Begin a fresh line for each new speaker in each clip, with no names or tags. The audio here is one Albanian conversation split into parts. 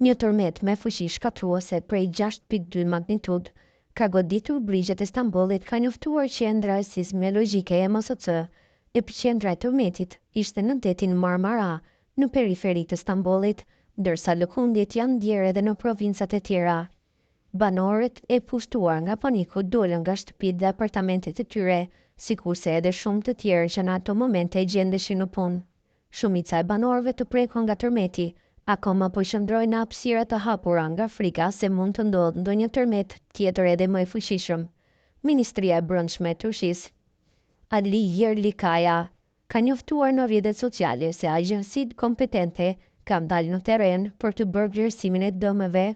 Një tërmet me fuqi shkatruese prej 6.2 magnitud ka goditur brigjet e Stambollit, ka njoftuar qendra sismologjike e MSC. Epiqendra e tërmetit ishte në detin Marmara, në periferi të Stambollit, ndërsa lëkundjet janë ndjerë edhe në provincat e tjera. Banorët e pushtuar nga paniku dolën nga shtëpitë dhe apartamentet e tyre, sikurse edhe shumë të tjerë që në ato momente gjendeshin në punë. Shumica e banorëve të prekur nga tërmeti akoma po qëndrojnë në hapësira të hapura nga frika se mund të ndodhë ndonjë tërmet tjetër edhe më i fuqishëm. Ministria e Brendshme e Turqisë, Ali Yerlikaya, ka njoftuar në rrjetet sociale se agjencitë kompetente kanë dalë në terren për të bërë vlerësimin e dëmeve,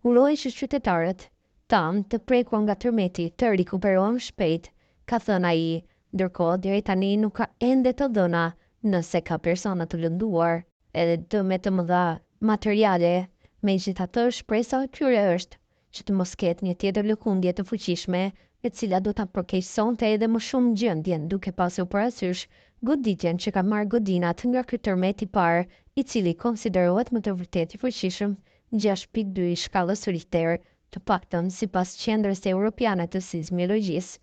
uroi që qytetarët tanë të prekur nga tërmeti të rikuperohen shpejt, ka thënë ai, ndërkohë deri tani nuk ka ende të dhëna nëse ka persona të lënduar edhe dëme të mëdha materiale. Megjithatë, shpresa e tyre është që të mos ketë një tjetër lëkundje të fuqishme, e cila do ta përkeqësonte edhe më shumë gjendjen, duke pasur parasysh goditjen që ka marrë godinat nga ky tërmet i parë, i cili konsiderohet më të vërtetë i fuqishëm 6.2 i shkallës Richter, të paktën sipas Qendrës Europiane të Sismologjisë.